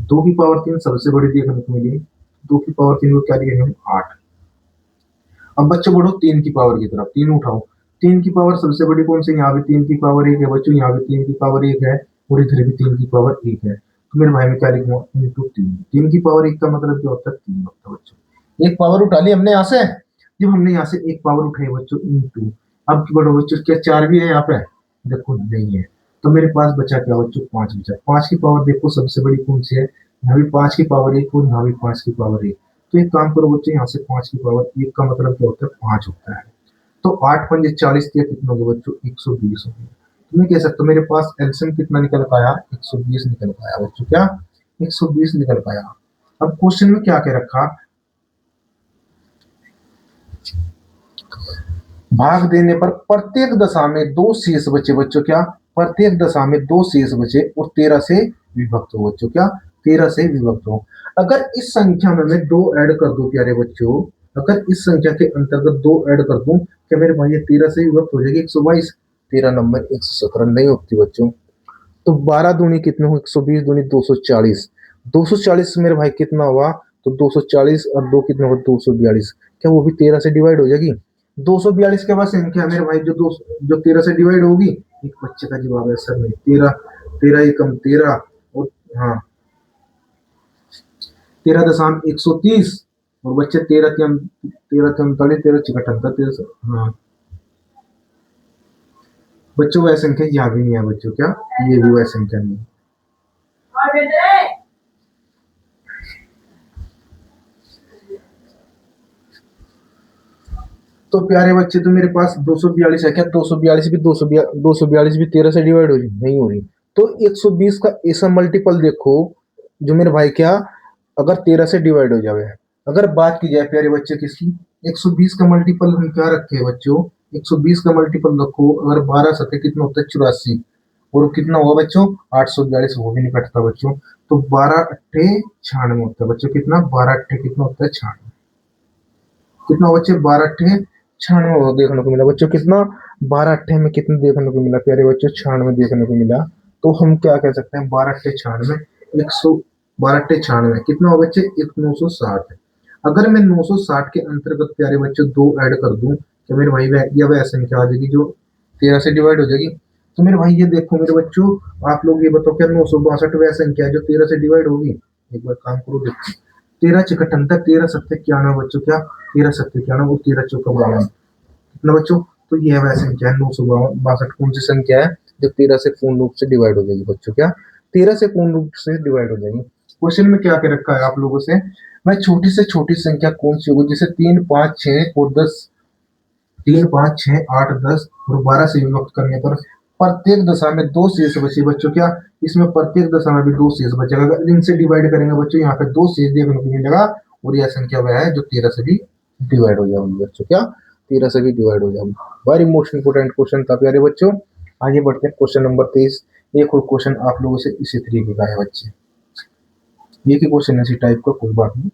2 की पावर 3 सबसे बड़ी देखने को मिली, 2 की पावर 3 को क्या लिखेंगे हम 8। अब बच्चों बढ़ो 3 की पावर की तरफ, 3 उठाओ, 3 की पावर सबसे बड़ी कौन सी, यहाँ भी 3 की पावर 1 है बच्चों, यहाँ भी 3 की पावर 1 है, और इधर भी 3 की पावर 1 है। तो मेरे भाई में क्या लिखूंगा इंटू 3। 3 की पावर 1 का मतलब क्या होता है 3 होता है बच्चों। एक पावर उठा ली हमने यहाँ से, जब हमने यहाँ से एक पावर उठाई बच्चों इंटू, अब बढ़ो बच्चों क्या 4 भी है यहाँ पे, देखो नहीं है, तो मेरे पास बचा क्या बच्चों 5 बचा। 5 की पावर देखो सबसे बड़ी कौन सी है, यहाँ भी 5 की पावर 1 और यहाँ भी 5 की पावर 1। तो एक काम करो बच्चे यहाँ से 5 की पावर 1 का मतलब क्या होता है 5 होता है। तो 8 पंजे 40 दिया कितना होगा बच्चों 120 हो गया। तो मैं कह सकता हूँ मेरे पास एलसीएम कितना निकल पाया 120 निकल पाया बच्चों, क्या 120 निकल पाया। अब क्वेश्चन में क्या क्या रखा, भाग देने पर प्रत्येक दशा में 2 शेष बचे बच्चों, क्या प्रत्येक दशा में 2 शेष बचे और 13 से विभक्त हो बच्चों, क्या 13 से विभक्त हो। अगर इस संख्या में मैं 2 ऐड कर दूं प्यारे बच्चों, अगर इस संख्या के अंतर्गत 2 ऐड कर दूं, क्या मेरे भाई ये 13 से विभक्त हो जाएगी 122। 13 नंबर 117 नहीं होती बच्चों। तो 12 दूनी कितने हो 120 दूनी 240। 240 मेरे भाई कितना हुआ, तो 240 और 2 कितने हो 242। क्या वो भी 13 से डिवाइड हो जाएगी। 242 के बाद संख्या मेरे भाई जो 13 से डिवाइड होगी, एक बच्चे का जवाब है सर नहीं 13, 13 एकम 13 और हाँ 13.130 और बच्चे 13 के 39 13 78 13 हाँ बच्चों वह संख्या यहाँ भी नहीं है बच्चों, क्या ये भी वह संख्या नहीं है। तो प्यारे बच्चे तो मेरे पास 242 है, क्या 242 भी 13 से डिवाइड हो रही नहीं हो रही। तो 120 का ऐसा मल्टीपल देखो जो मेरे भाई क्या अगर 13 से डिवाइड हो जाए। अगर बात की जाए प्यारे बच्चे किसकी 120 का मल्टीपल हम क्या रखे हैं बच्चों, 120 का मल्टीपल रखो, अगर 12 सतह कितना होता है 84 और कितना हुआ बच्चों 842, वो भी नहीं कटता बच्चों। तो 12 अट्ठे 96 होता है बच्चों, कितना 12 अट्ठे कितना होता है 96, कितना बच्चे 12 अट्ठे 96 देखने को मिला बच्चों, कितना 12 अट्ठे में कितना देखने को मिला प्यारे बच्चों 96 देखने को मिला। तो हम क्या कह सकते हैं 12 अट्ठे 96 100, 12 अट्ठे 96 कितना हो बच्चे 960। अगर मैं 960 के अंतर्गत प्यारे बच्चों 2 ऐड कर दूं तो मेरे भाई या वह संख्या आ जाएगी जो 13 से डिवाइड हो जाएगी। तो मेरे भाई ये देखो मेरे बच्चों, आप लोग ये बताओ क्या 962 वह संख्या है जो 13 से डिवाइड होगी। एक बार काम करो देखो, 13 छक्का 13 सत्ते 91 बच्चों, क्या 13 सत्ते 91 और 13 चौका 52 कितना बच्चों। तो ये है वह संख्या है 962 कौन सी संख्या है जो 13 से पूर्ण रूप से डिवाइड हो जाएगी बच्चों, क्या 13 से पूर्ण रूप से डिवाइड हो जाएगी। क्वेश्चन में क्या क्या रखा है आप लोगों से, वह छोटी से छोटी संख्या कौन सी होगी जिसे 3 5 6 और 10 3 5 6 8 10 और 12 से विभक्त करने पर प्रत्येक दशा में 2 शेष बचे बच्चों, क्या इसमें प्रत्येक दशा में भी 2 शेष बचेगा। अगर इनसे डिवाइड करेंगे बच्चों यहाँ पे 2 शेष देखने को मिलेगा और यह संख्या वह है जो 13 से भी डिवाइड हो जाएगी बच्चों, क्या 13 से भी डिवाइड हो जाएगी। वेरी मोस्ट इंपोर्टेंट क्वेश्चन था प्यारे बच्चों। आगे बढ़ते हैं क्वेश्चन नंबर 23। एक और क्वेश्चन आप लोगों से इसी तरीके का है बच्चे, ये की क्वेश्चन इसी टाइप का कोई बात नहीं।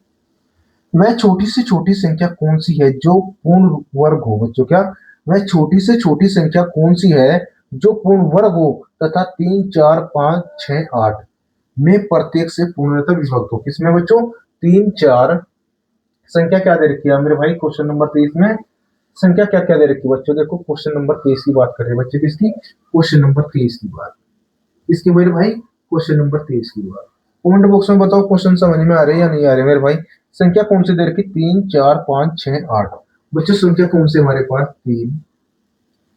वह छोटी से छोटी संख्या कौन सी है जो पूर्ण वर्ग हो बच्चों, क्या वह छोटी से छोटी संख्या कौन सी है जो पूर्ण वर्ग हो तथा 3 4 5 6 8 में प्रत्येक से पूर्णतः विभक्त हो। किसमें बच्चों 3 4 संख्या क्या दे रखी है मेरे भाई क्वेश्चन नंबर 23 में, संख्या क्या क्या दे रखी है बच्चों। देखो क्वेश्चन नंबर 23 की बात कर रहे हैं बच्चे, किसकी क्वेश्चन नंबर 23 की बात, इसके मेरे भाई क्वेश्चन नंबर 23 की बात। कमेंट बॉक्स में बताओ क्वेश्चन समझ में आ रहे हैं या नहीं आ रहे मेरे भाई। संख्या कौन सी दे रखी 3 4 5 6 8 बच्चों, संख्या कौन सी हमारे पास 3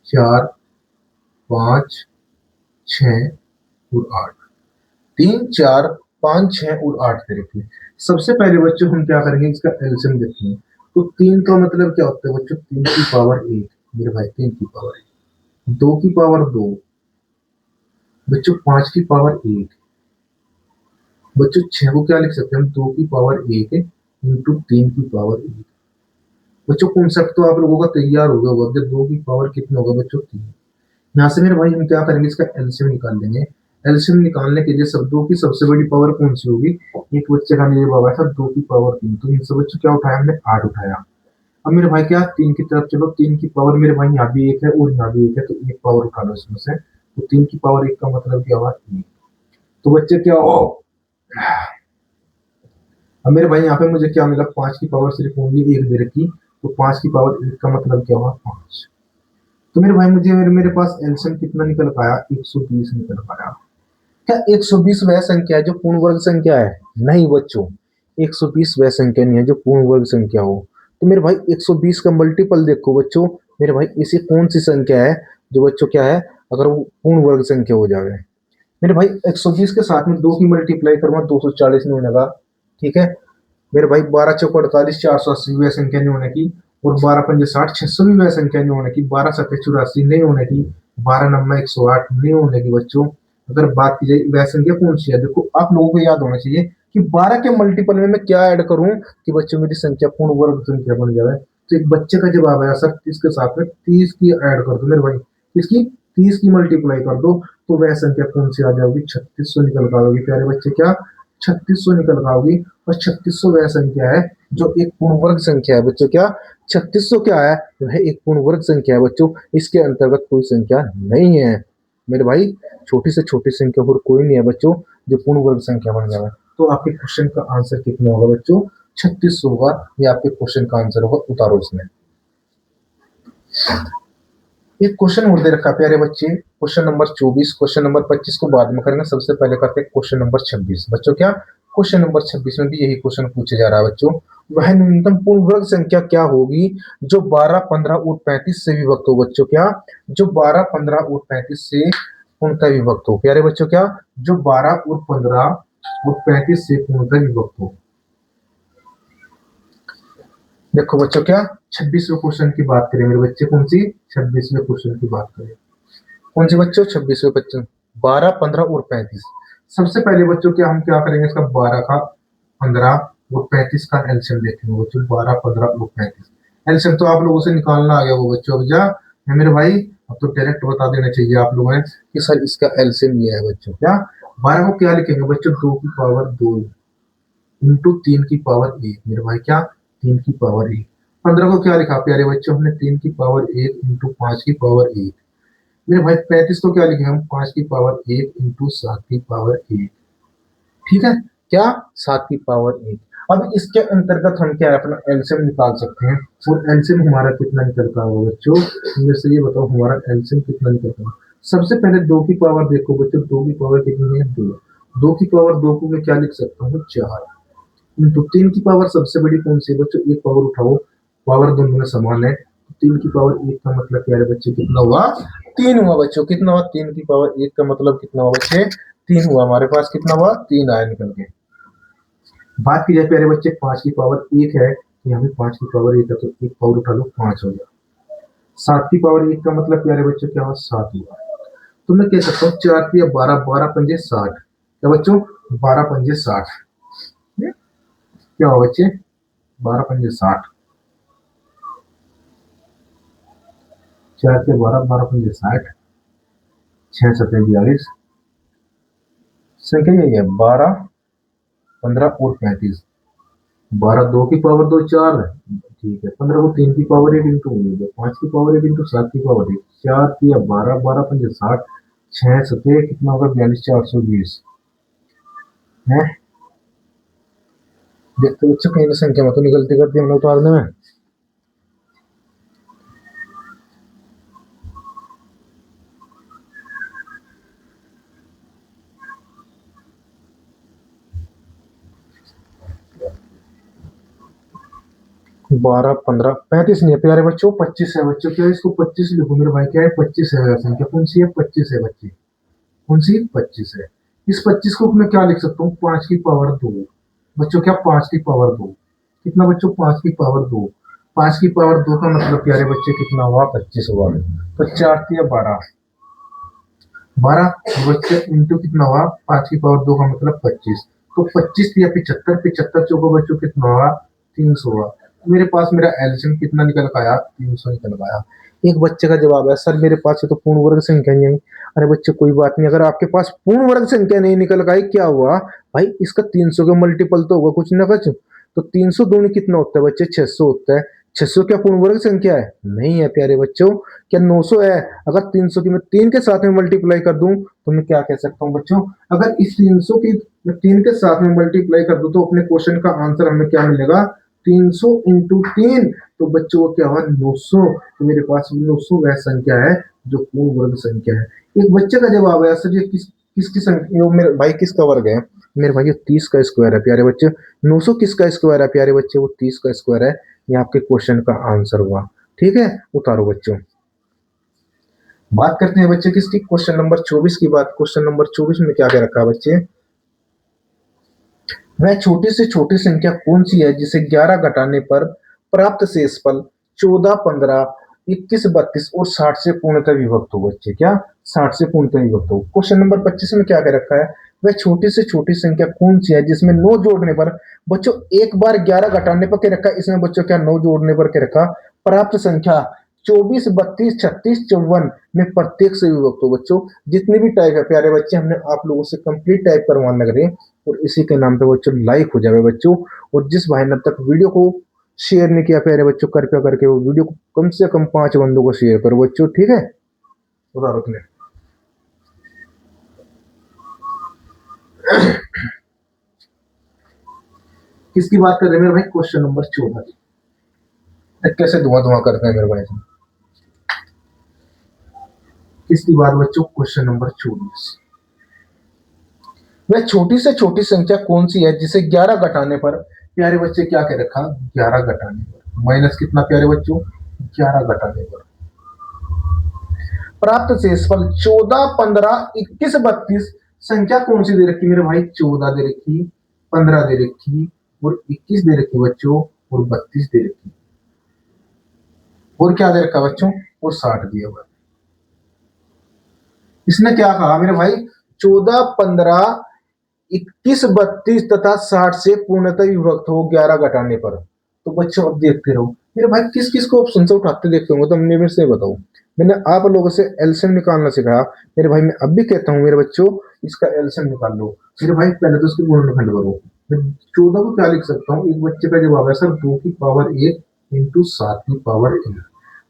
4 5 6 और 8, 3 4 5, 6 और 8 दे रखी है। सबसे पहले बच्चों हम क्या करेंगे, इसका एलसीएम देखेंगे। तो 3 का मतलब क्या होता है बच्चों, 3 की पावर 1 मेरे भाई, 3 की पावर 1, 2 की पावर 2 बच्चों, 5 की पावर 1 बच्चों, 6 को क्या लिख सकते हैं हम, 2 की पावर 1 इंटू 3 की पावर 1। बच्चों कॉन्सेप्ट तो आप लोगों का तैयार हो गया होगा, जब 2 की पावर कितना होगा बच्चों, 3। यहाँ से मेरे भाई हम क्या करेंगे, इसका एलसीएम निकाल लेंगे। एलसीएम निकालने के लिए सब 2 की सबसे बड़ी पावर कौन सी होगी, एक बच्चे का मेरे बाबा था 2 की पावर 3, तो इनसे बच्चों क्या उठाया हमने, 8 उठाया। अब मेरे भाई क्या, 3 की तरफ चलो, 3 की पावर मेरे भाई यहाँ भी 1 है और यहाँ भी 1 है, तो एक पावर उठा लो इसमें से। तो 3 की पावर 1 का मतलब क्या हुआ, 1। तो बच्चे क्या हो, अब मेरे भाई यहाँ पे मुझे क्या मिला, 5 की पावर सिर्फ ओनली 1 दे रखी, तो 5 की पावर 1 का मतलब क्या हुआ, 5। तो मेरे भाई मुझे मेरे पास एलसीएम कितना निकल पाया, 120 निकल पाया। क्या 120 वह संख्या है जो पूर्ण वर्ग संख्या है? नहीं बच्चों, 120 वह संख्या नहीं है जो पूर्ण वर्ग संख्या हो। तो मेरे भाई 120 का मल्टीपल देखो बच्चों, मेरे भाई ऐसी कौन सी संख्या है जो बच्चों क्या है, अगर वो पूर्ण वर्ग संख्या हो जाए। मेरे भाई 120 के साथ में 2 की मल्टीप्लाई करूंगा, 240 नहीं होने का, ठीक है। मेरे भाई 12 चौक 48, 480 वह संख्या नहीं होने की, और 12 पंजे 60, 600 भी वह संख्या नहीं होने की, 12 सत्ते 84 नहीं होने की, 12 नब्बे 108 नहीं होने की बच्चों। अगर बात की जाए वह संख्या कौन सी है, देखो आप लोगों को याद होना चाहिए कि 12 के मल्टीपल में मैं क्या ऐड करूं कि बच्चों मेरी संख्या पूर्ण वर्ग संख्या बन जाए। तो एक बच्चे का जवाब आया सर 30 के साथ में 30 की ऐड कर दो मेरे भाई, इसकी 30 की मल्टीप्लाई कर दो, तो वह संख्या कौन सी आ जाएगी, 3600 निकल पाओगी प्यारे बच्चे, क्या 3600 निकल पाओगी। और 3600 वह संख्या है जो एक पूर्ण वर्ग संख्या है बच्चों, क्या 3600 क्या है, वह एक पूर्ण वर्ग संख्या है बच्चों, इसके अंतर्गत कोई संख्या नहीं है मेरे भाई। छोटी से छोटी संख्या और कोई नहीं है बच्चों जो पूर्ण वर्ग संख्या बन जाए। तो आपके क्वेश्चन का आंसर कितना होगा बच्चों, 3600 होगा। ये आपके क्वेश्चन का आंसर होगा, उतारो उसमें। एक क्वेश्चन और दे रखा प्यारे बच्चे, क्वेश्चन नंबर 24, क्वेश्चन नंबर 25 को बाद में करेंगे, सबसे पहले करते हैं क्वेश्चन नंबर 26 बच्चों। क्या क्वेश्चन नंबर 26 में भी यही क्वेश्चन पूछा जा रहा है बच्चों, वह न्यूनतम पूर्ण वर्ग संख्या क्या होगी जो 12, 15 और 35 से विभक्त हो बच्चों, क्या जो 12, 15 और 35 से पूर्णतः विभक्त हो प्यारे बच्चों, क्या जो 12 और 15 और 35 से पूर्णतः विभक्त हो। देखो बच्चों क्या 26वें क्वेश्चन की बात करें मेरे बच्चे, कौन सी 26वें क्वेश्चन की बात करें, कौन से बच्चों 26वें क्वेश्चन, 12, 15 और 35। सबसे पहले बच्चों क्या हम क्या करेंगे, इसका 12 का 15 और 35 का एलसीएम देखेंगे बच्चों, 12, 15 और 35 एलसीएम तो आप लोगों से निकालना आ गया वो बच्चों। अब जा मेरे भाई, अब तो डायरेक्ट बता देना चाहिए आप लोगों ने कि सर इसका एलसीएम ये है बच्चों। क्या 12 को क्या लिखेंगे बच्चों, 2 की पावर 2 इंटू 3 की पावर 1 मेरे भाई, क्या 3 की पावर 1। 15 को क्या लिखा प्यारे बच्चों हमने, 3 की पावर 1 इंटू 5 की पावर 1 मेरे भाई। 35 को क्या लिखे हम, 5 की पावर 1 इंटू 7 की पावर 1, ठीक है, क्या 7 की पावर 1। अब इसके अंतर्गत हम क्या है अपना एलसीएम निकाल सकते हैं, और एलसीएम हमारा कितना निकलता होगा बच्चों, मेरे से ये बताओ हमारा एलसीएम कितना निकलता है। सबसे पहले 2 की पावर देखो बच्चों, 2 की पावर कितनी है, 2। 2 की पावर 2 को मैं क्या लिख सकता हूँ, 4 इंटू 3 की पावर सबसे बड़ी कौन सी है बच्चों, एक पावर उठाओ, पावर दोनों में समान है, 3 की पावर 1 का मतलब प्यारे बच्चे कितना हुआ, 3 हुआ बच्चों। कितना हुआ, 3 की पावर 1 का मतलब कितना हुआ बच्चे, 3 हुआ। हमारे पास कितना हुआ, 3 आया निकल के। बात की जाए प्यारे बच्चे 5 की पावर 1 है, यहाँ भी 5 की पावर 1 है, तो एक पावर उठा लो, 5 हो गया। 7 की पावर 1 का मतलब प्यारे बच्चे क्या हुआ, 7 हुआ। तो मैं कह सकता हूँ 4 की 12, 12 पंजे 60, क्या बच्चों 12 पंजे 60, क्या हुआ बच्चे 12 पंजे 60, 4 के 12, 12 पंजे 60, 6 सत्ते 42, संख्या यही है 12, 15 और 35। 12 2 की पावर 2 4, ठीक है। 15 को 3 की पावर 1 इंटू 5 की पावर 1 इंटू 7 की पावर 1, 4 की 12, 12 पंजे 60, 6 सत्ते कितना होगा 42, 420 है। देखते बच्चों कहीं ना संख्या में तो निकलती करती हम लोग उतारने में। बारह 15 35 नहीं है प्यारे बच्चों, 25 है बच्चों। क्या इसको 25 लिखो मेरे भाई, क्या है 25 है, संख्या कौन सी है 25 है बच्चे, कौन सी 25 है। इस 25 को मैं क्या लिख सकता हूँ, 5 की पावर 2 बच्चों, क्या 5 की पावर 2 कितना बच्चों, 5 की पावर 2, 5 की पावर 2 का मतलब प्यारे बच्चे कितना हुआ, 25 हुआ। तो 4 या 12, 12 बच्चे इंटू कितना हुआ, 5 की पावर 2 का मतलब 25, तो 25 या 75, 75 चौको बच्चों कितना हुआ, 300 हुआ। मेरे पास मेरा एलसीएम कितना निकल के आया, 300 निकल के आया। एक बच्चे का जवाब है सर मेरे पास ये तो पूर्ण वर्ग संख्या नहीं आई। अरे बच्चे कोई बात नहीं, अगर आपके पास पूर्ण वर्ग संख्या नहीं निकल के आई, क्या हुआ भाई, इसका 300 का मल्टीपल तो होगा कुछ ना कुछ। तो 300 दूनी कितना होता है बच्चे, 600 होता है। 600 क्या पूर्ण वर्ग संख्या है, नहीं है प्यारे बच्चों। क्या 900 है, अगर 300 की मैं 3 के साथ में मल्टीप्लाई कर दूं तो मैं क्या कह सकता हूं बच्चों, अगर इस 300 की मैं 3 के साथ में मल्टीप्लाई कर दूं तो अपने क्वेश्चन का आंसर हमें क्या मिलेगा, 300 इंटू 3, तो बच्चों को क्या हुआ, 900। तो मेरे पास 900 वह संख्या है जो पूर्ण वर्ग संख्या है। एक बच्चे का जवाब है सर ये किसकी संख्या, मेरे भाई किसका वर्ग है, मेरे भाई ये 30 का स्क्वायर है प्यारे बच्चे। 900 किसका स्क्वायर है प्यारे बच्चे, वो 30 का स्क्वायर है। ये आपके क्वेश्चन का आंसर हुआ। ठीक है, उतारो बच्चों। बात करते हैं बच्चे किसकी, क्वेश्चन नंबर 24 की बात। क्वेश्चन नंबर 24 में क्या क्या रखा है बच्चे, वह छोटी से छोटी संख्या कौन सी है जिसे 11 घटाने पर प्राप्त शेषफल 14, 15, 21, 32 और 60 से पूर्णतः विभक्त हो बच्चे, क्या 60 से पूर्णतः विभक्त हो। क्वेश्चन नंबर 25 में क्या क्या रखा है, वह छोटी से छोटी संख्या कौन सी है जिसमें 9 जोड़ने पर बच्चों, एक बार 11 घटाने पर क्या रखा, इसमें बच्चों क्या 9 जोड़ने पर क्या रखा, प्राप्त संख्या 24, 32, 36, 54 में प्रत्येक से विभक्त हो बच्चों। जितनी भी टाइप है प्यारे बच्चे हमने आप लोगों से कंप्लीट टाइप करवाने लग रहे हैं, और इसी के नाम पे बच्चों लाइक हो जाए बच्चों। और जिस भाई ने अब तक वीडियो को शेयर नहीं किया प्यारे बच्चों, कृपया करके वो वीडियो को कम से कम 5 बंदों को शेयर करो बच्चों, ठीक है। उधर रुकने किसकी बात कर रहे हैं मेरे भाई, क्वेश्चन नंबर 14। कैसे धुआं धुआं करते हैं मेरे भाई से, किसकी बात बच्चों, क्वेश्चन नंबर 24। वह छोटी से छोटी संख्या कौन सी है जिसे 11 घटाने पर प्यारे बच्चे क्या कह रखा, 11 घटाने पर माइनस कितना प्यारे बच्चों, 11 घटाने पर प्राप्त शेषफल 14, 15, 21, 32 संख्या कौन सी दे रखी मेरे भाई, 14 दे रखी, 15 दे रखी और 21 दे रखी बच्चों, और 32 दे रखी, और क्या दे रखा बच्चों, और 60 दिया हुआ। इसने क्या कहा मेरे भाई, 14, 15, 21, 32 तथा 60 से पूर्णतः विभक्त हो 11 घटाने पर। तो बच्चों अब देखते रहो मेरे भाई, किस किस को ऑप्शन से उठाते देखते होंगे, तो हमने मेरे से बताओ, मैंने आप लोगों से एलसीएम निकालना सिखाया मेरे भाई। मैं अब भी कहता हूँ मेरे बच्चों, इसका एलसीएम निकाल लो मेरे भाई, पहले तो इसके गुणनखंड करो। मैं 14 को क्या लिख सकता हूँ, एक बच्चे का जवाब है सर 2 की पावर 1 इंटू 7 की पावर 1।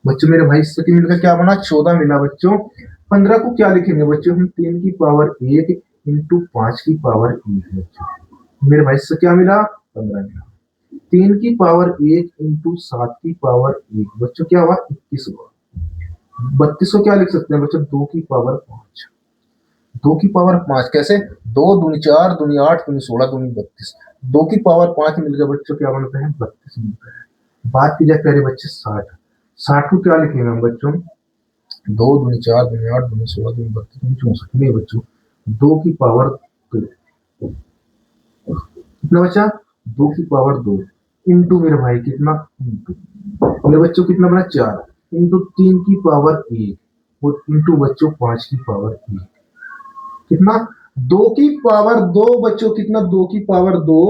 बच्चों मेरे भाई इससे मिलकर क्या बना, 14 मिला बच्चों। 15 को क्या लिखेंगे बच्चों हम, 3 की पावर 1 इंटू 5 की पावर 1 बच्चों। मेरे भाई इससे क्या मिला, 15 मिला। 3 की पावर 1 इंटू 7 की पावर 1 बच्चों क्या हुआ, 21 हुआ। 32 को क्या लिख सकते हैं बच्चों, 2 की पावर 5, 2 की पावर 5 कैसे, 2 दूनी 4, दूनी 8, दूनी 16, दूनी 32, 2 की पावर 5 मिल गया बच्चों, क्या बनता है, 32 मिलता है। बात की जाए प्यारे बच्चे 60, 60 को क्या लिखेंगे हम बच्चों, 2 दूनी 4, दूनी 8, दूनी 16, दूनी 32, दूनी 64 नहीं बच्चों, 2 की पावर 2 कितना बचा, 2 की पावर 2 इंटू मेरे भाई कितना, इंटू मेरे बच्चों कितना बना, 4 इंटू 3 की पावर 1 और इंटू बच्चों 5 की पावर 1 कितना, 2 की पावर 2 बच्चों कितना, 2 की पावर 2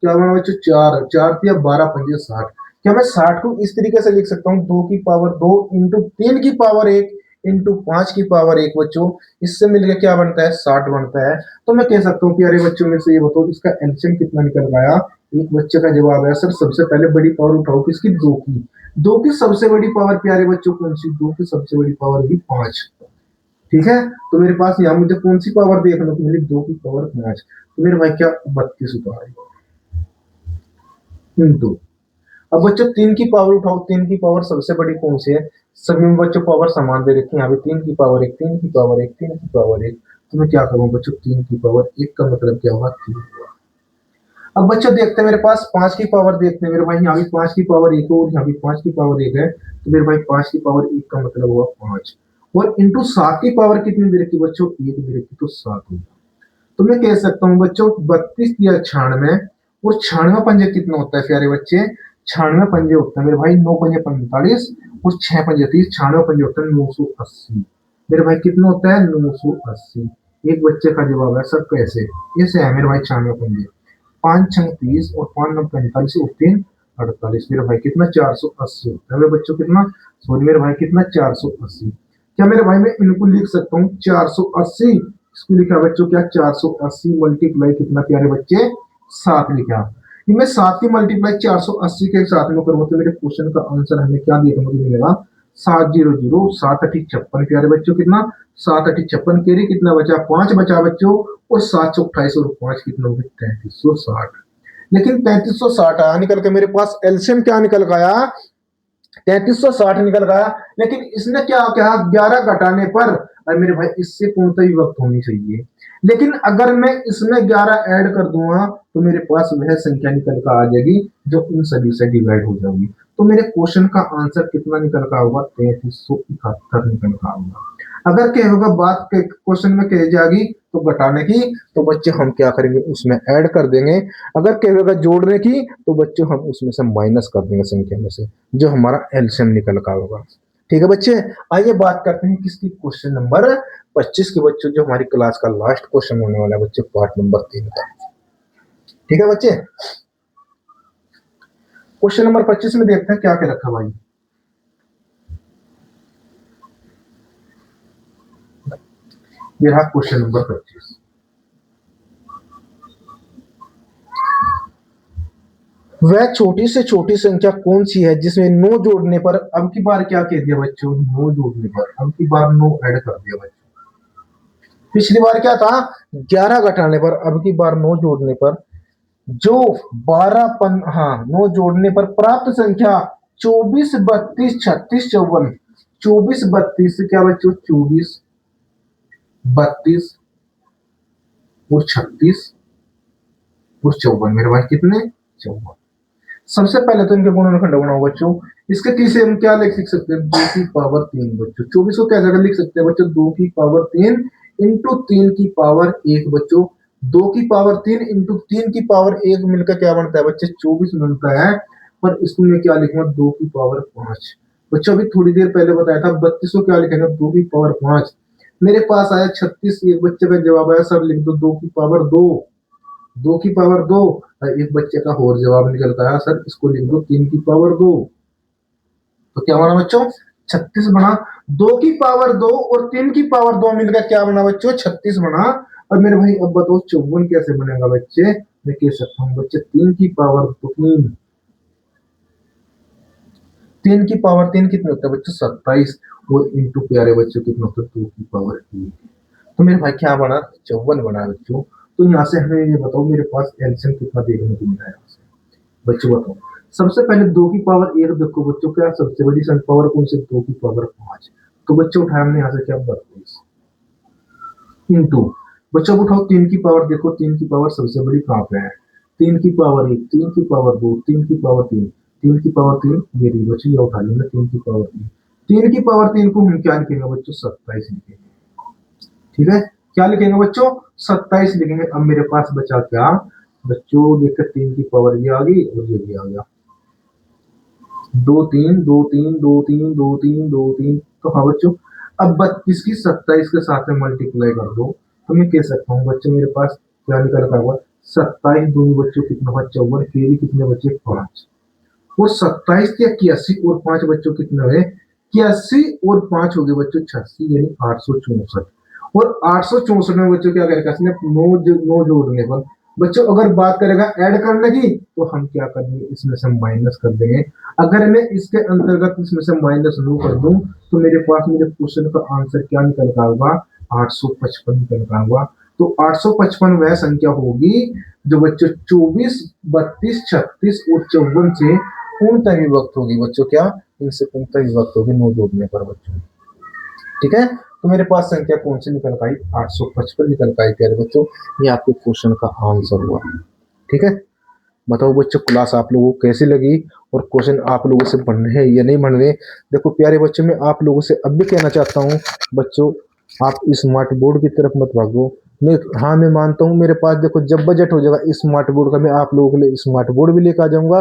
क्या बना बच्चों, 4, 4 या 12 पंजे 60। क्या मैं 60 को इस तरीके से लिख सकता हूँ, 2 की पावर 2 इंटू 3 की पावर 1 इंटू 5 की पावर 1 बच्चों, इससे मिलकर क्या बनता है, 60 बनता है। तो मैं कह सकता हूँ प्यारे बच्चों में से ये बताओ इसका एलसीएम कितना निकल आया। एक बच्चे का जवाब है सर सबसे पहले बड़ी पावर उठाओ किसकी, 2 की, 2 की सबसे बड़ी पावर प्यारे बच्चों कौन सी, 2 की सबसे बड़ी पावर हुई 5। ठीक है, तो मेरे पास यहाँ मुझे कौन सी पावर देखना, तो मेरी 2 की पावर 5, तो मेरे भाई क्या 32 उतारे इंटू। अब बच्चों 3 की पावर उठाओ, 3 की पावर सबसे बड़ी कौन सी है, सभी में बच्चों पावर समान दे रखी है, यहाँ पे 3 की पावर 1, 3 की पावर 1, 3 की पावर 1, तो मैं क्या करूँ बच्चों, 3 की पावर 1 का मतलब क्या हुआ, 3 हुआ। अब बच्चों देखते हैं मेरे पास 5 की पावर देखते हैं मेरे भाई, यहाँ भी 5 की पावर 1 और यहाँ भी 5 की पावर 1 है, तो मेरे भाई 5 की पावर 1 का मतलब हुआ 5 और इंटू 7 की पावर कितनी दे रखी बच्चों, 1 दे रखी, तो 7 होगा। तो मैं कह सकता हूँ बच्चों 32 या 96, और 96 पंजे कितना होता है प्यारे बच्चे, 96 पंजे होते हैं मेरे भाई 9 पंजे 45 और 6 पंजे 30, 96 पंजे होते हैं 980। मेरे भाई कितना होता है 980। एक बच्चे का जवाब है सर कैसे, ऐसे है मेरे भाई 96 पंजे, 5 6 30 और 5 9 45 और 3 48, मेरे भाई कितना 480 होता है मेरे बच्चों, कितना सॉरी मेरे भाई कितना 480। क्या मेरे भाई मैं इनको लिख सकता हूँ 480, इसको लिखा बच्चों क्या 480 मल्टीप्लाई कितना प्यारे बच्चे 7 लिखा। ये मैं 7 की मल्टीप्लाई 480 के साथ में करूंगा तो मेरे क्वेश्चन का आंसर हमें क्या देखने को मिलेगा 700 7 अठी 56 प्यारे बच्चों, कितना 7 अठी 56, केरी कितना बचा 5 बचा बच्चों, और 728 और 5 कितना हो गया 3360। लेकिन 3360 आया निकल के मेरे पास, एलसीएम क्या निकल गया 3360 निकल गया। लेकिन इसने क्या कहा 11 घटाने पर, अरे मेरे भाई इससे पूर्णतः विभक्त होनी चाहिए, लेकिन अगर मैं इसमें 11 ऐड कर दूंगा तो मेरे पास वह संख्या निकल कर आ जाएगी जो इन सभी से डिवाइड हो जाएगी। तो मेरे क्वेश्चन का आंसर कितना निकल का होगा 3371 निकल का होगा। अगर क्या होगा बात के क्वेश्चन में कह जाएगी तो घटाने की, तो बच्चे हम क्या करेंगे उसमें ऐड कर देंगे। अगर कहेगा जोड़ने की तो बच्चों हम उसमें से माइनस कर देंगे संख्या में से, जो हमारा एलसीएम निकल का होगा। ठीक है बच्चे, आइए बात करते हैं किसकी क्वेश्चन नंबर 25 के बच्चों, जो हमारी क्लास का लास्ट क्वेश्चन होने वाला है बच्चे पार्ट नंबर 3 का। ठीक है बच्चे, क्वेश्चन नंबर 25 में देखते हैं क्या क्या रखा भाई। ये रहा क्वेश्चन नंबर 25। वह छोटी से छोटी संख्या कौन सी है जिसमें 9 जोड़ने पर, अब की बार क्या कह दिया बच्चों 9 जोड़ने पर, अब की बार 9 ऐड कर दिया बच्चों। पिछली बार क्या था 11 घटाने पर, अब की बार 9 जोड़ने पर जो 9 जोड़ने पर प्राप्त संख्या 24 32 36 54, 24 32 से क्या बच्चों 24 32 और 36 और 54, मेरे भाई कितने 54। सबसे पहले तो इनके गुणनखंड बनाओ बच्चों। इसके किसे हम क्या लिख सकते हैं 2 की पावर 3 बच्चों, 24 को क्या जगह लिख सकते हैं बच्चों 2 की पावर 3 इंटू 3 की पावर 1 बच्चों, 2 की पावर 3 इंटू 3 की पावर 1 मिलकर क्या बनता है बच्चे 24 बनता है। पर इसको मैं क्या लिखूंगा 2 की पावर 5 बच्चों, अभी थोड़ी देर पहले बताया था 32 को क्या लिखेंगे 2 की पावर 5। मेरे पास आया 36, एक बच्चे का जवाब आया सर लिख दो 2 की पावर 2, 2 की पावर 2। एक बच्चे का और जवाब निकलता है सर इसको लिख दो 3 की पावर 2। तो क्या बना बच्चों 36 बना, 2 की पावर 2 और 3 की पावर 2 मिलकर क्या बना बच्चों 36 बना। और मेरे भाई अब बताओ 54 कैसे बनेगा बच्चे, मैं कह सकता हूँ बच्चे 3 की पावर 3, 3 की पावर 3 कितने होता है बच्चों 27, और इंटू प्यारे बच्चों कितना होता है 2 की पावर 1। तो मेरे भाई क्या बना 54 बना बच्चों। तो यहाँ से हमें ये बताओ मेरे पास एलसीएम कितना देखने को मिला है बच्चों बताओ। सबसे पहले 2 की पावर 1 देखो बच्चों, क्या सबसे बड़ी संख्या पावर कौन सी 2 की पावर 5, तो बच्चों उठाया हमने यहाँ से क्या 32 इंटू, बच्चों उठाओ 3 की पावर, देखो 3 की पावर सबसे बड़ी कहाँ पे है 3 की पावर 1, 3 की पावर 2, 3 की पावर 3, 3 की पावर 3 ये रही बच्चों, ये उठा लेंगे 3 की पावर 3, 3 की पावर 3 को हम क्या लिखेंगे बच्चों 27 लिखेंगे। ठीक है, क्या लिखेंगे बच्चों 27 लिखेंगे। अब मेरे पास बचा क्या बच्चों, देखकर 3 की पावर ये आ गई और ये भी आ गया 2 3 2 3 2 3 2 3 2 3। तो हाँ बच्चों, अब 32 की 27 के साथ में मल्टीप्लाई कर दो तो मैं कह सकता हूँ बच्चों मेरे पास क्या निकल कर हुआ 27 दूनी बच्चों कितना हुआ 54, फिर कितने बच्चे 5, और 27 के 81 और 5 बच्चों कितने हुए 81 और 5 हो गए बच्चों 86, यानी 864। और 864 में बच्चों क्या करेगा इसने 9 जोड़ने पर, बच्चों अगर बात करेगा ऐड करने की तो हम क्या करेंगे इसमें से माइनस कर देंगे। अगर मैं इसके अंतर्गत इसमें से माइनस 9 कर दूं तो मेरे पास मेरे क्वेश्चन का आंसर क्या निकल का होगा 855 निकल का होगा। तो 855 वह संख्या होगी जो बच्चों 24 32 36 और 54 से पूर्णतः विभक्त होगी बच्चों, क्या इनसे पूर्णतः विभक्त होगी 9 जोड़ने पर बच्चों। ठीक है, तो मेरे पास संख्या कौन सी निकल पाई 855 निकल पाई प्यारे बच्चों, ये आपके क्वेश्चन का आंसर हुआ। ठीक है, बताओ बच्चों क्लास आप लोगों को कैसी लगी और क्वेश्चन आप लोगों से बन रहे हैं या नहीं बन रहे। देखो प्यारे बच्चों, मैं आप लोगों से अब भी कहना चाहता हूँ बच्चों, आप स्मार्ट बोर्ड की तरफ मत भागो, मैं मानता हूँ मेरे पास देखो जब बजट हो जाएगा स्मार्ट बोर्ड का, मैं आप लोगों के लिए स्मार्ट बोर्ड भी लेकर आ जाऊंगा।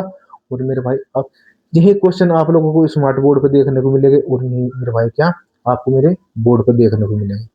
और मेरे भाई अब यही क्वेश्चन आप लोगों को स्मार्ट बोर्ड पे देखने को मिलेंगे, और यही मेरे भाई क्या आपको मेरे बोर्ड पे देखने को मिलेंगे।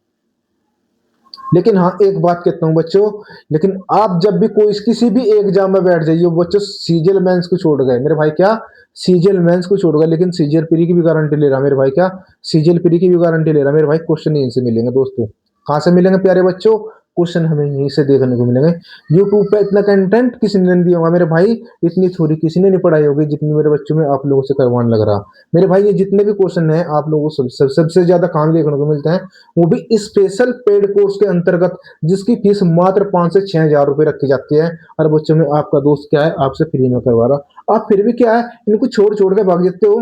लेकिन हाँ एक बात कहता हूँ बच्चों, लेकिन आप जब भी कोई किसी भी एग्जाम में बैठ जाइए बच्चों, सीजीएल मेंस को छोड़ गए मेरे भाई क्या, सीजीएल मेंस को छोड़ गए, लेकिन सीजीएल प्री की भी गारंटी ले रहा मेरे भाई क्या, सीजीएल प्री की भी गारंटी ले रहा मेरे भाई। क्वेश्चन यहीं से मिलेंगे दोस्तों। कहाँ से मिलेंगे प्यारे बच्चों? क्वेश्चन हमें यहीं से देखने को मिलेंगे। यूट्यूब पे इतना कंटेंट किसी ने नहीं दिया होगा मेरे भाई, इतनी थ्योरी किसी ने नहीं पढ़ाई होगी जितनी मेरे बच्चों में आप लोगों से करवाने लग रहा मेरे भाई। ये जितने भी क्वेश्चन हैं आप लोगों को सबसे ज्यादा काम देखने को मिलता है, वो भी स्पेशल पेड कोर्स के अंतर्गत, जिसकी फीस मात्र 5 से 6 हजार रुपए रखी जाती है। और बच्चों में आपका दोस्त क्या है, आपसे फ्री में करवा रहा, आप फिर भी क्या है इनको छोड़ छोड़ के भाग जाते हो।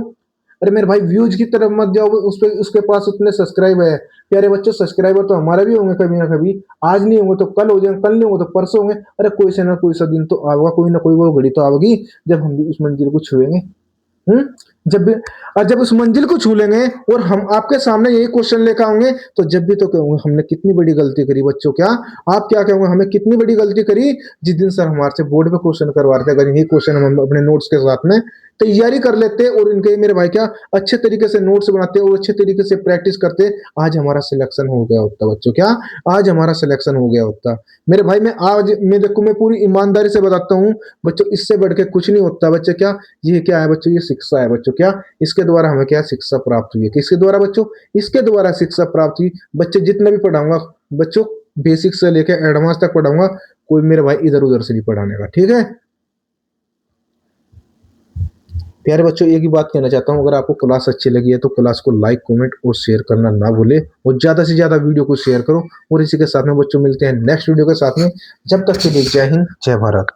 अरे मेरे भाई व्यूज की तरफ मत जाओ, उस पे उसके पास उतने सब्सक्राइब है। प्यारे बच्चों सब्सक्राइबर तो हमारे भी होंगे कभी ना कभी, आज नहीं होंगे तो कल हो जाएंगे, कल नहीं होंगे तो परसों होंगे। अरे कोई से ना कोई सा दिन तो आएगा, कोई ना कोई वो घड़ी तो आएगी जब हम भी उस मंजिल को छुएंगे। हम्म जब भी और जब उस मंजिल को छू लेंगे और हम आपके सामने यही क्वेश्चन लेकर आएंगे, तो जब भी तो कहोगे हमने कितनी बड़ी गलती करी बच्चों। क्या आप क्या कहोगे, हमें कितनी बड़ी गलती करी जिस दिन सर हमारे से बोर्ड पे क्वेश्चन करवा रहे थे। अगर यही क्वेश्चन हम अपने नोट्स के साथ में तैयारी कर लेते और इनके मेरे भाई क्या अच्छे तरीके से नोट्स बनाते और अच्छे तरीके से प्रैक्टिस करते, आज हमारा सिलेक्शन हो गया होता बच्चों। क्या आज हमारा सिलेक्शन हो गया होता मेरे भाई। मैं देखो मैं पूरी ईमानदारी से बताता हूँ बच्चों, इससे बढ़ के कुछ नहीं होता बच्चे। क्या ये क्या है बच्चों, ये शिक्षा है बच्चों। क्या इसके द्वारा हमें क्या शिक्षा प्राप्त हुई है, किसके द्वारा बच्चों, इसके द्वारा शिक्षा प्राप्त हुई। बच्चे जितना भी पढ़ाऊंगा बच्चों, बेसिक से लेकर एडवांस तक पढ़ाऊंगा, कोई मेरे भाई इधर उधर से नहीं पढ़ाने का, ठीक है। प्यारे बच्चों एक ही बात कहना चाहता हूँ, अगर आपको क्लास अच्छी लगी है तो क्लास को लाइक कमेंट और शेयर करना ना भूले, और ज्यादा से ज्यादा वीडियो को शेयर करो। और इसी के साथ में बच्चों मिलते हैं नेक्स्ट वीडियो के साथ में, जब तक के लिए जय हिंद जय भारत।